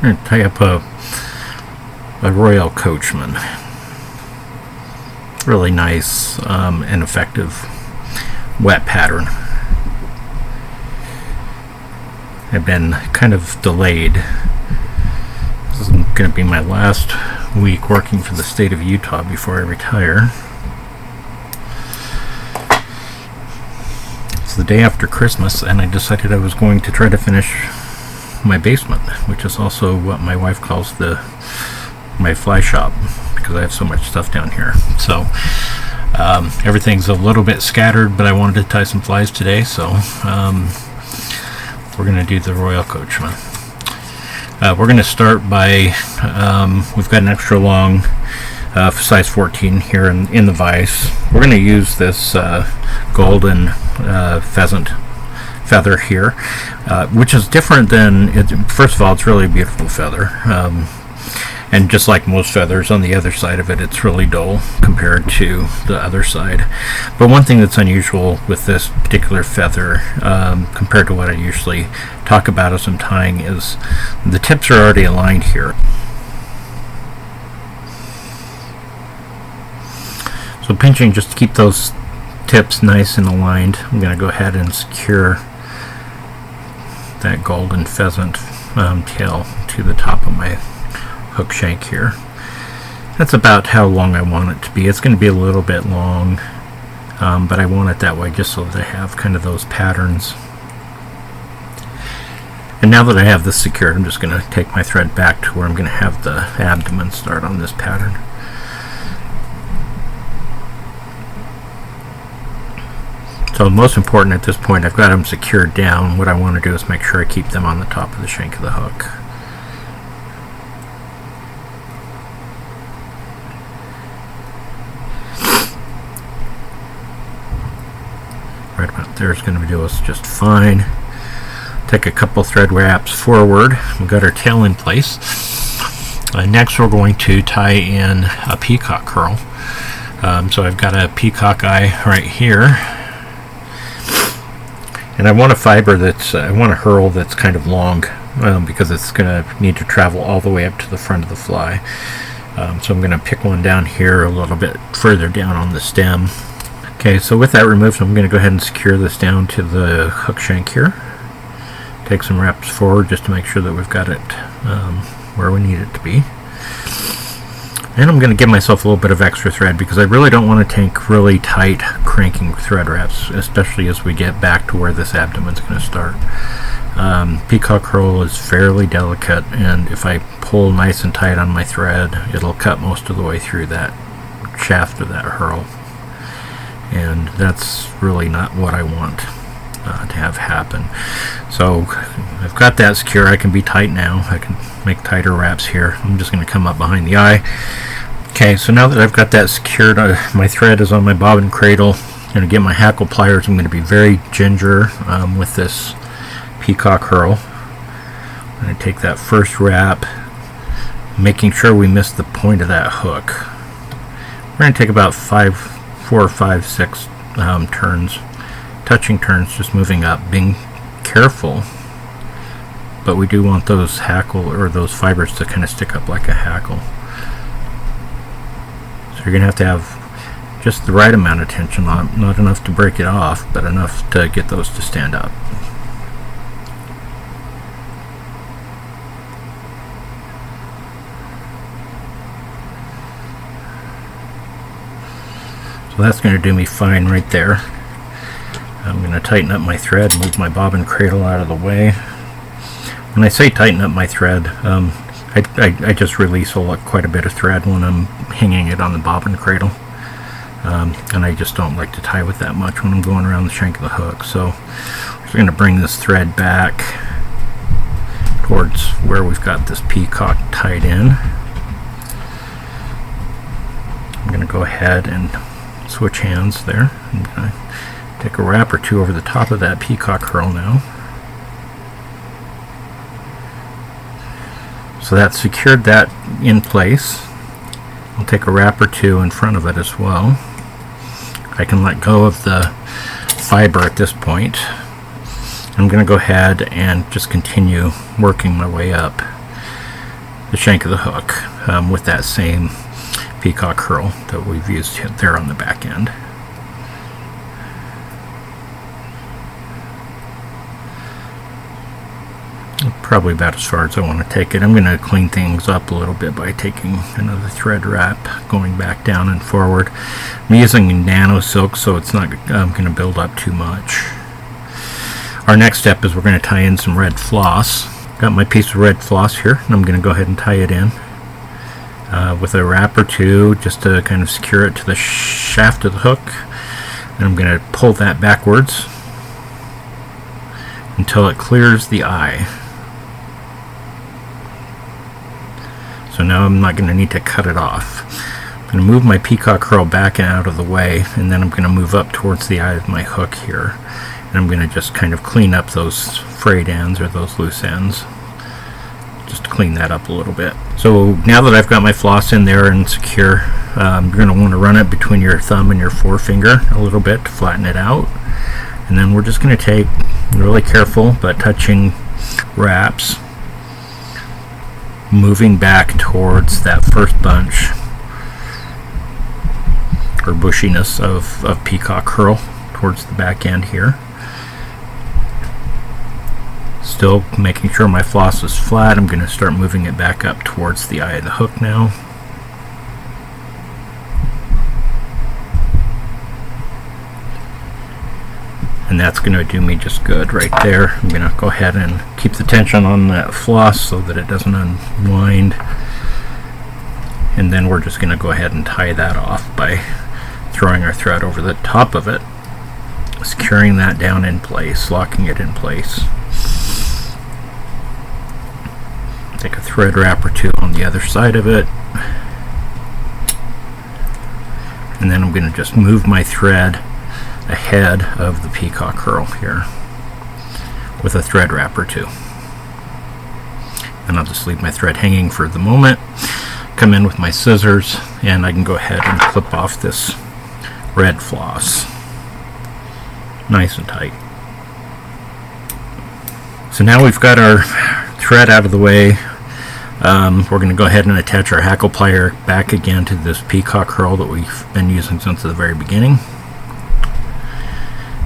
going to tie up a Royal Coachman. Really nice and effective wet pattern. I've been kind of delayed. This is going to be my last week working for the state of Utah before I retire. It's the day after Christmas, and I decided I was going to try to finish my basement, which is also what my wife calls my fly shop, because I have so much stuff down here. So everything's a little bit scattered, but I wanted to tie some flies today, so we're going to do the Royal Coachman. We're going to start by, we've got an extra long size 14 here in the vise. We're going to use this golden pheasant feather here, which is different than, first of all, it's really a beautiful feather. And just like most feathers, on the other side of it, it's really dull compared to the other side. But one thing that's unusual with this particular feather, compared to what I usually talk about as I'm tying, is the tips are already aligned here. So pinching just to keep those tips nice and aligned, I'm going to go ahead and secure that golden pheasant tail to the top of my hook shank here. That's about how long I want it to be. It's going to be a little bit long, but I want it that way just so that I have kind of those patterns. And now that I have this secured, I'm just going to take my thread back to where I'm going to have the abdomen start on this pattern. So most important at this point, I've got them secured down. What I want to do is make sure I keep them on the top of the shank of the hook. Right about there is going to do us just fine. Take a couple thread wraps forward. We've got our tail in place. Next we're going to tie in a peacock curl. So I've got a peacock eye right here. And I want a fiber I want a herl that's kind of long, because it's going to need to travel all the way up to the front of the fly. So I'm going to pick one down here a little bit further down on the stem. Okay, so with that removed, I'm going to go ahead and secure this down to the hook shank here. Take some wraps forward just to make sure that we've got it where we need it to be. And I'm going to give myself a little bit of extra thread because I really don't want to take really tight cranking thread wraps, especially as we get back to where this abdomen's going to start. Peacock curl is fairly delicate, and if I pull nice and tight on my thread, it'll cut most of the way through that shaft of that herl. And that's really not what I want to have happen. So I've got that secure. I can be tight now. I can make tighter wraps here. I'm just going to come up behind the eye. Okay, so now that I've got that secured, my thread is on my bobbin cradle. I'm going to get my hackle pliers. I'm going to be very ginger with this peacock herl. I'm going to take that first wrap, making sure we miss the point of that hook. We're going to take about 4, 5, 6 turns, touching turns, just moving up, being careful, but we do want those hackle or those fibers to kind of stick up like a hackle. So you're going to have just the right amount of tension on it, not enough to break it off, but enough to get those to stand up. So that's going to do me fine right there. I'm going to tighten up my thread, move my bobbin cradle out of the way. When I say tighten up my thread, I just release quite a bit of thread when I'm hanging it on the bobbin cradle. And I just don't like to tie with that much when I'm going around the shank of the hook. So we're going to bring this thread back towards where we've got this peacock tied in. I'm going to go ahead and switch hands there. I'm going to take a wrap or two over the top of that peacock curl now. So that secured that in place. I'll take a wrap or two in front of it as well. I can let go of the fiber at this point. I'm going to go ahead and just continue working my way up. the shank of the hook with that same peacock curl that we've used there on the back end. Probably about as far as I want to take it. I'm going to clean things up a little bit by taking another thread wrap, going back down and forward. I'm using nano silk, so it's not going to build up too much. Our next step is we're going to tie in some red floss. Got my piece of red floss here, and I'm going to go ahead and tie it in with a wrap or two, just to kind of secure it to the shaft of the hook. And I'm going to pull that backwards until it clears the eye. So now I'm not going to need to cut it off. I'm going to move my peacock curl back and out of the way, and then I'm going to move up towards the eye of my hook here. And I'm going to just kind of clean up those frayed ends or those loose ends. Just to clean that up a little bit. So now that I've got my floss in there and secure, you're going to want to run it between your thumb and your forefinger a little bit to flatten it out. And then we're just going to take really careful but touching wraps, moving back towards that first bunch or bushiness of peacock curl towards the back end here. Still making sure my floss is flat. I'm going to start moving it back up towards the eye of the hook now. And that's going to do me just good right there. I'm going to go ahead and keep the tension on that floss so that it doesn't unwind. And then we're just going to go ahead and tie that off by throwing our thread over the top of it, securing that down in place, locking it in place. Take a thread wrap or two on the other side of it. And then I'm going to just move my thread ahead of the peacock curl here with a thread wrap or two. And I'll just leave my thread hanging for the moment, come in with my scissors, and I can go ahead and clip off this red floss nice and tight. So now we've got our thread out of the way. We're going to go ahead and attach our hackle plier back again to this peacock curl that we've been using since the very beginning.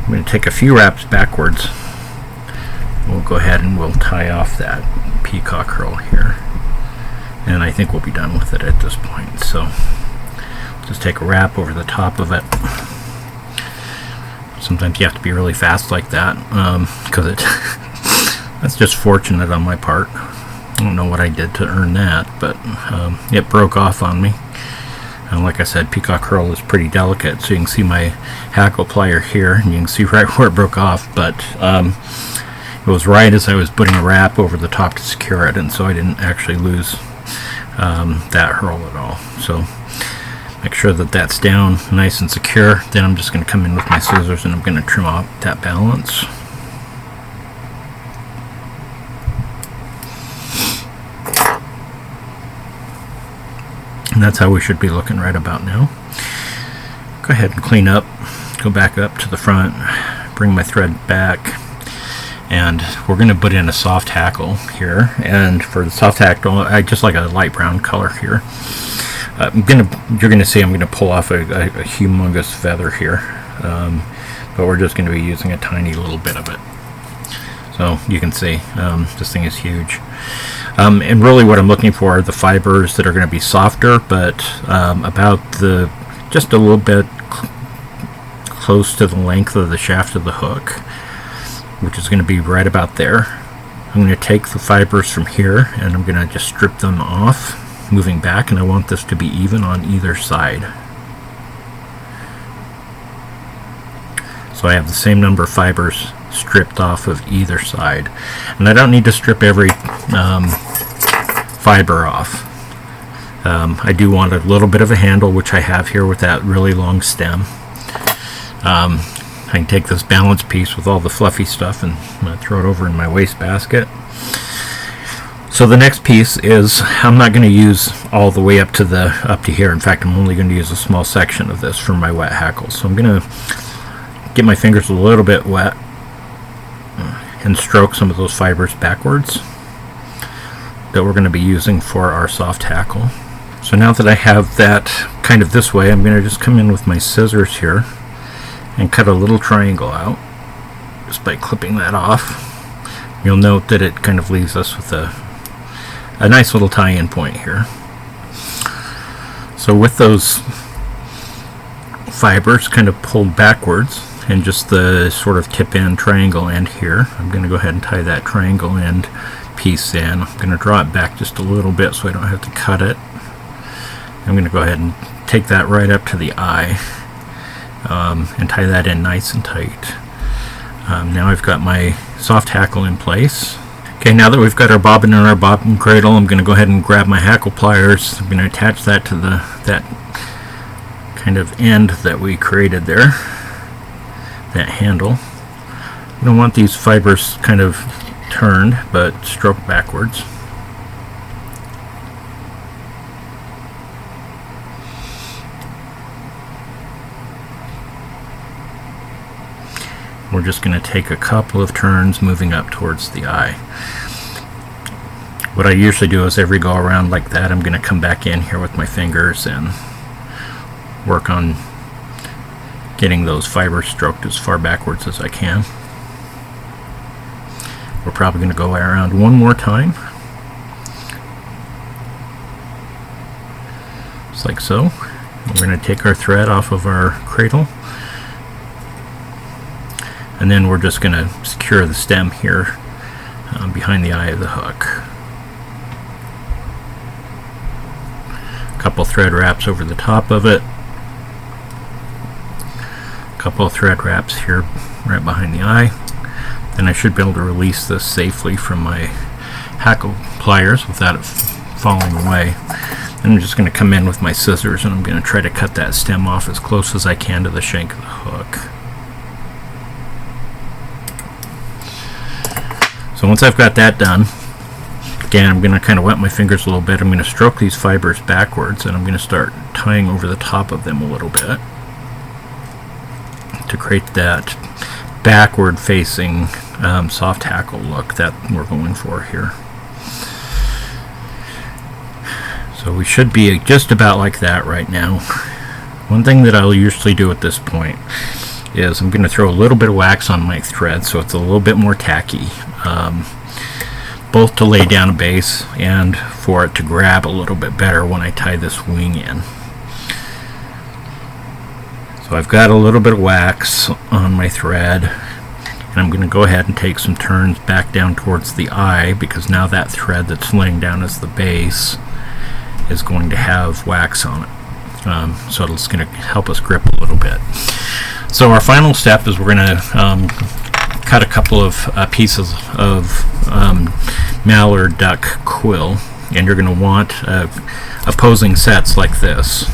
I'm going to take a few wraps backwards. We'll go ahead and we'll tie off that peacock curl here. And I think we'll be done with it at this point. So just take a wrap over the top of it. Sometimes you have to be really fast like that because that's just fortunate on my part. I don't know what I did to earn that, but it broke off on me. And like I said, peacock curl is pretty delicate, so you can see my hackle plier here, and you can see right where it broke off, but it was right as I was putting a wrap over the top to secure it, and so I didn't actually lose that hurl at all. So make sure that that's down nice and secure. Then I'm just going to come in with my scissors and I'm going to trim off that balance. And that's how we should be looking right about now. Go ahead and clean up, go back up to the front, bring my thread back, and we're going to put in a soft hackle here. And for the soft hackle, I just like a light brown color here. You're going to see I'm going to pull off a humongous feather here, but we're just going to be using a tiny little bit of it. So you can see this thing is huge. And really what I'm looking for are the fibers that are going to be softer, but just a little bit close to the length of the shaft of the hook, which is going to be right about there. I'm going to take the fibers from here and I'm going to just strip them off, moving back, and I want this to be even on either side. So I have the same number of fibers stripped off of either side, and I don't need to strip every fiber off. I do want a little bit of a handle, which I have here with that really long stem. I can take this balance piece with all the fluffy stuff and throw it over in my waste basket. So the next piece is, I'm not going to use all the way up to here. In fact, I'm only going to use a small section of this for my wet hackle. So I'm going to get my fingers a little bit wet and stroke some of those fibers backwards. that we're going to be using for our soft hackle. So now that I have that kind of this way, I'm going to just come in with my scissors here and cut a little triangle out just by clipping that off. You'll note that it kind of leaves us with a nice little tie-in point here. So with those fibers kind of pulled backwards and just the sort of tip end triangle end here, I'm going to go ahead and tie that triangle end piece in. I'm going to draw it back just a little bit so I don't have to cut it. I'm going to go ahead and take that right up to the eye and tie that in nice and tight. Now I've got my soft hackle in place. Okay, now that we've got our bobbin and our bobbin cradle, I'm going to go ahead and grab my hackle pliers. I'm going to attach that to that kind of end that we created there, that handle. I don't want these fibers kind of turned, but stroked backwards. We're just going to take a couple of turns moving up towards the eye. What I usually do is every go around like that, I'm going to come back in here with my fingers and work on getting those fibers stroked as far backwards as I can. We're probably going to go around one more time, just like so. We're going to take our thread off of our cradle, and then we're just going to secure the stem here behind the eye of the hook. A couple thread wraps over the top of it. A couple of thread wraps here right behind the eye. Then I should be able to release this safely from my hackle pliers without it falling away. And I'm just going to come in with my scissors and I'm going to try to cut that stem off as close as I can to the shank of the hook. So once I've got that done, again, I'm going to kind of wet my fingers a little bit. I'm going to stroke these fibers backwards and I'm going to start tying over the top of them a little bit to create that backward facing soft hackle look that we're going for here. So we should be just about like that right now. One thing that I'll usually do at this point is I'm going to throw a little bit of wax on my thread so it's a little bit more tacky, both to lay down a base and for it to grab a little bit better when I tie this wing in. So I've got a little bit of wax on my thread, and I'm going to go ahead and take some turns back down towards the eye, because now that thread that's laying down as the base is going to have wax on it. So it's going to help us grip a little bit. So our final step is we're going to cut a couple of pieces of Mallard duck quill, and you're going to want opposing sets like this.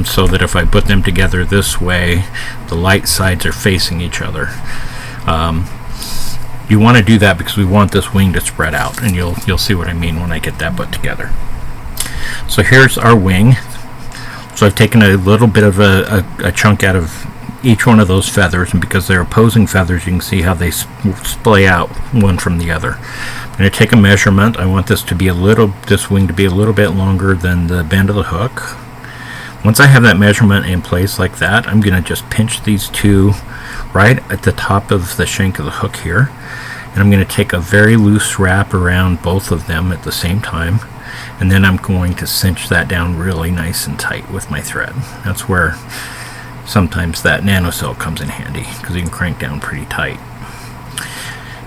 So that if I put them together this way, the light sides are facing each other. You want to do that because we want this wing to spread out, and you'll see what I mean when I get that put together. So here's our wing. So I've taken a little bit of a chunk out of each one of those feathers, and because they're opposing feathers, you can see how they splay out one from the other. I'm going to take a measurement. I want this wing to be a little bit longer than the bend of the hook. Once I have that measurement in place like that, I'm going to just pinch these two right at the top of the shank of the hook here, and I'm going to take a very loose wrap around both of them at the same time, and then I'm going to cinch that down really nice and tight with my thread. That's where sometimes that nanocell comes in handy, because you can crank down pretty tight.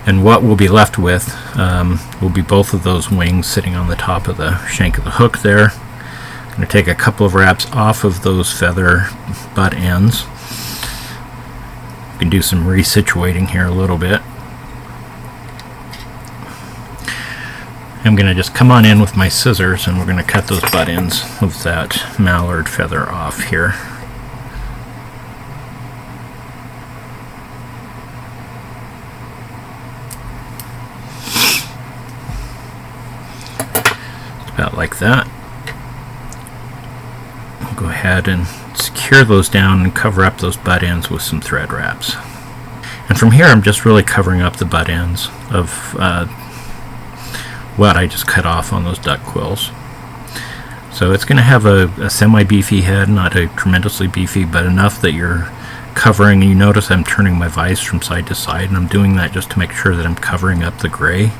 And what we'll be left with will be both of those wings sitting on the top of the shank of the hook there. I'm going to take a couple of wraps off of those feather butt ends. You can do some resituating here a little bit. I'm going to just come on in with my scissors and we're going to cut those butt ends of that mallard feather off here. About like that. I'll go ahead and secure those down and cover up those butt ends with some thread wraps. And from here I'm just really covering up the butt ends of what I just cut off on those duck quills. So it's going to have a semi-beefy head, not a tremendously beefy, but enough that you're covering. You notice I'm turning my vise from side to side, and I'm doing that just to make sure that I'm covering up the gray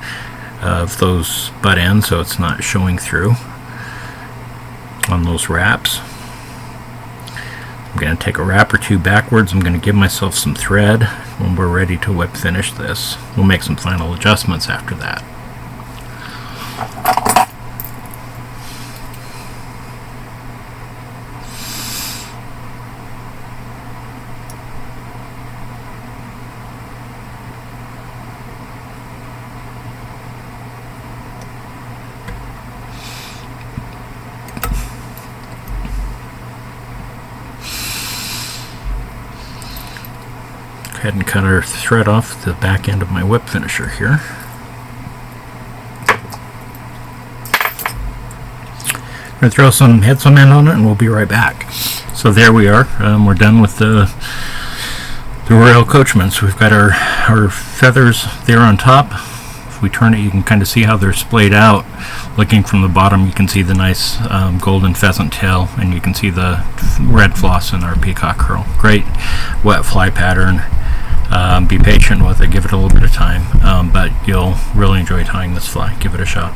of those butt ends so it's not showing through on those wraps. I'm going to take a wrap or two backwards. I'm going to give myself some thread when we're ready to whip finish this. We'll make some final adjustments after that. Go ahead and cut our thread off the back end of my whip finisher here. I'm going to throw some head cement on it and we'll be right back. So there we are. We're done with the Royal Coachman. So we've got our feathers there on top. If we turn it, you can kind of see how they're splayed out. Looking from the bottom, you can see the nice golden pheasant tail, and you can see the red floss in our peacock curl. Great wet fly pattern. Be patient with it, give it a little bit of time, but you'll really enjoy tying this fly. Give it a shot.